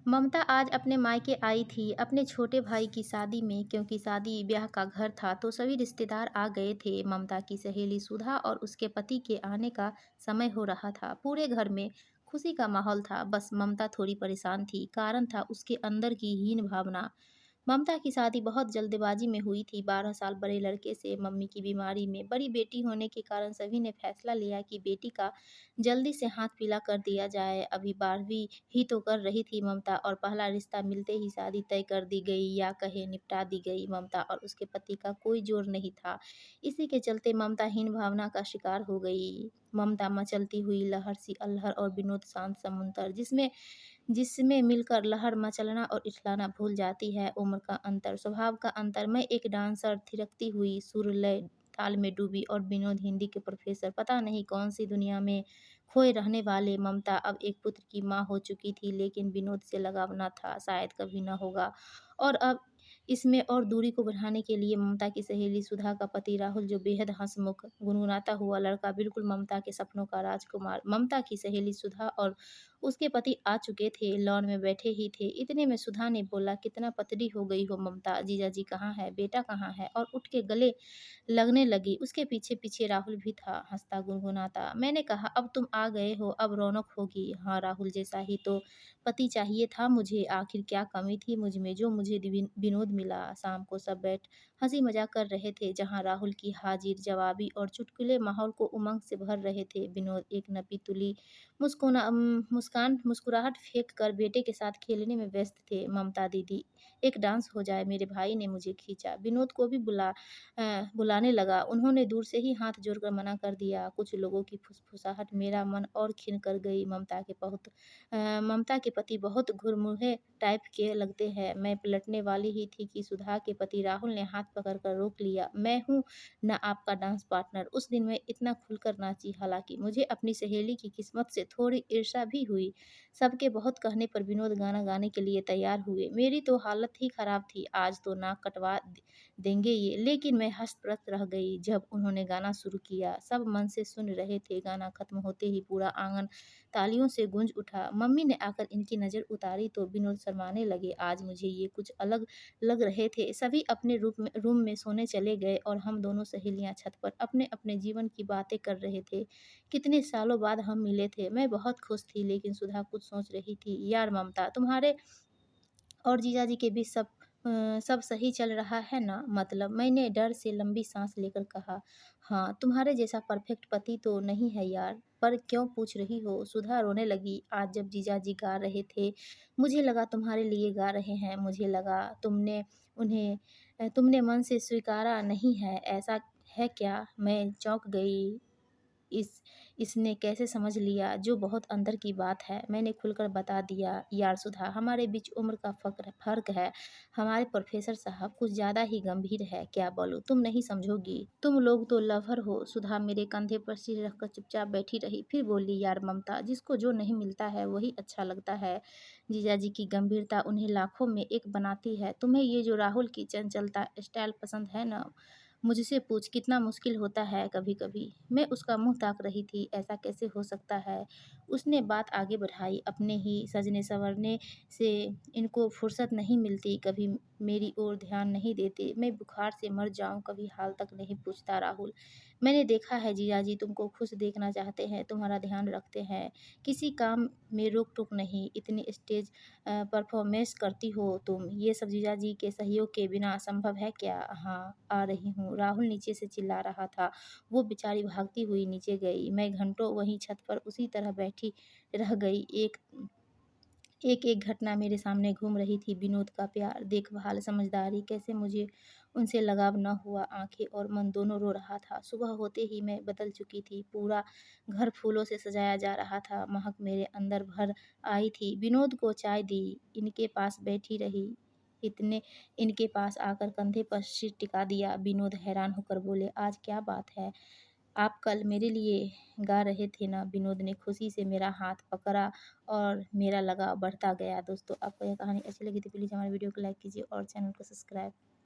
ममता आज अपने मायके आई थी अपने छोटे भाई की शादी में, क्योंकि शादी ब्याह का घर था तो सभी रिश्तेदार आ गए थे। ममता की सहेली सुधा और उसके पति के आने का समय हो रहा था। पूरे घर में खुशी का माहौल था, बस ममता थोड़ी परेशान थी। कारण था उसके अंदर की हीन भावना। ममता की शादी बहुत जल्दबाजी में हुई थी, 12 साल बड़े लड़के से। मम्मी की बीमारी में बड़ी बेटी होने के कारण सभी ने फैसला लिया कि बेटी का जल्दी से हाथ पीला कर दिया जाए। अभी 12वीं ही तो कर रही थी ममता, और पहला रिश्ता मिलते ही शादी तय कर दी गई, या कहे निपटा दी गई। ममता और उसके पति का कोई जोर नहीं था। इसी के चलते ममता हीन भावना का शिकार हो गई। ममता मचलती हुई लहर सी अल्हड़, और विनोद शांत समुंदर जिसमें जिसमें मिलकर लहर मचलना और इठलाना भूल जाती है। उम्र का अंतर, स्वभाव का अंतर। मैं एक डांसर थिरकती हुई सुर लय ताल में डूबी, और विनोद हिंदी के प्रोफेसर। पता नहीं कौन सी दुनिया में खोए रहने वाले। ममता अब एक पुत्र की माँ हो चुकी थी, लेकिन विनोद से लगाव न था, शायद कभी न होगा। और अब इसमें और दूरी को बढ़ाने के लिए ममता की सहेली सुधा का पति राहुल, जो बेहद हंसमुख गुनगुनाता हुआ लड़का, बिल्कुल ममता के सपनों का राजकुमार। ममता की सहेली सुधा और उसके पति आ चुके थे, लॉन में बैठे ही थे। इतने में सुधा ने बोला, कितना पतली हो गई हो ममता, जीजा जी कहाँ है, बेटा कहाँ है, और उठ के गले लगने लगी। उसके पीछे पीछे राहुल भी था, हंसता गुनगुनाता। मैंने कहा, अब तुम आ गए हो, अब रौनक होगी। हाँ, राहुल जैसा ही तो पति चाहिए था मुझे। आखिर क्या कमी थी मुझ में जो मुझे विनोद मिला। शाम को सब बैठ हंसी मजाक कर रहे थे, जहाँ राहुल की हाजिर जवाबी और चुटकुले माहौल को उमंग से भर रहे थे। विनोद एक नपी तुली मुस्कुराहट फेंक कर बेटे के साथ खेलने में व्यस्त थे। ममता दीदी, एक डांस हो जाए, मेरे भाई ने मुझे खींचा। विनोद को भी बुलाने लगा। उन्होंने दूर से ही हाथ जोड़कर मना कर दिया। कुछ लोगों की फुसफुसाहट मेरा मन और खिन कर गई। ममता के पति बहुत घुरमुहे टाइप के लगते हैं। मैं पलटने वाली ही थी कि सुधा के पति राहुल ने हाथ पकड़कर रोक लिया। मैं हूँ ना आपका डांस पार्टनर। उस दिन मैं इतना खुलकर नाची, हालांकि मुझे अपनी सहेली की किस्मत से थोड़ी ईर्ष्या भी हुई। सबके बहुत कहने पर विनोद गाना गाने के लिए तैयार हुए। मेरी तो हालत ही खराब थी। आज तो नाक कटवा देंगे ये, लेकिन मैं हस्तप्रत रह गई जब उन्होंने गाना शुरू किया। सब मन से सुन रहे थे। गाना खत्म होते ही पूरा आंगन तालियों से गूंज उठा। मम्मी ने आकर इनकी नज़र उतारी तो विनोद शर्माने लगे। आज मुझे ये कुछ अलग लग रहे थे। सभी अपने रूम में सोने चले गए, और हम दोनों सहेलियां छत पर अपने अपने जीवन की बातें कर रहे थे। कितने सालों बाद हम मिले थे। मैं बहुत खुश थी, लेकिन सुधा कुछ सोच रही थी। यार ममता, तुम्हारे और जीजाजी के बीच सब सही चल रहा है ना? मतलब, मैंने डर से लंबी सांस लेकर कहा। हाँ, तुम्हारे जैसा परफेक्ट पति तो नहीं है यार। पर क्यों पूछ रही हो? सुधा रोने लगी। आज जब जीजाजी गा रहे थे, मुझे लगा तुम्हारे लिए गा रहे हैं। मुझे लगा तुमने मन से स्वीकारा नहीं है। ऐसा है क्या? मैं चौंक गई। इस इसने कैसे समझ लिया जो बहुत अंदर की बात है। मैंने खुलकर बता दिया। यार सुधा, हमारे बीच उम्र का फ़र्क है। हमारे प्रोफ़ेसर साहब कुछ ज़्यादा ही गंभीर है। क्या बोलूँ, तुम नहीं समझोगी। तुम लोग तो लवर हो। सुधा मेरे कंधे पर सिर रखकर चुपचाप बैठी रही। फिर बोली, यार ममता, जिसको जो नहीं मिलता है वही अच्छा लगता है। जीजाजी की गंभीरता उन्हें लाखों में एक बनाती है। तुम्हें ये जो राहुल की चंचलता स्टाइल पसंद है ना? मुझसे पूछ, कितना मुश्किल होता है कभी-कभी। मैं उसका मुँह ताक रही थी। ऐसा कैसे हो सकता है? उसने बात आगे बढ़ाई। अपने ही सजने-संवरने से इनको फुर्सत नहीं मिलती, कभी मेरी ओर ध्यान नहीं देते। मैं बुखार से मर जाऊँ, कभी हाल तक नहीं पूछता राहुल। मैंने देखा है जीजाजी तुमको खुश देखना चाहते हैं, तुम्हारा ध्यान रखते हैं। किसी काम में रोक-टोक नहीं। इतनी स्टेज परफ़ॉर्मेंस करती हो तुम। ये सब जीजाजी के सहयोग के बिना संभव है क्या? हाँ, आ रही हूँ। राहुल नीचे से चिल्ला रहा था। वो बेचारी भागती हुई नीचे गई। मैं घंटों वहीं छत पर उसी तरह बैठी रह गई। एक-एक घटना मेरे सामने घूम रही थी। विनोद का प्यार, देखभाल, समझदारी, कैसे मुझे उनसे लगाव न हुआ। आँखें और मन दोनों रो रहा था। सुबह होते ही मैं बदल चुकी थी। पूरा घर फूलों से सजाया जा रहा था। महक मेरे अंदर भर आई थी। विनोद को चाय दी, इनके पास बैठी रही। इतने इनके पास आकर कंधे पर सिर टिका दिया। विनोद हैरान होकर बोले, आज क्या बात है? आप कल मेरे लिए गा रहे थे ना? विनोद ने खुशी से मेरा हाथ पकड़ा, और मेरा लगाव बढ़ता गया। दोस्तों, आपको यह कहानी अच्छी लगी तो प्लीज़ हमारे वीडियो को लाइक कीजिए और चैनल को सब्सक्राइब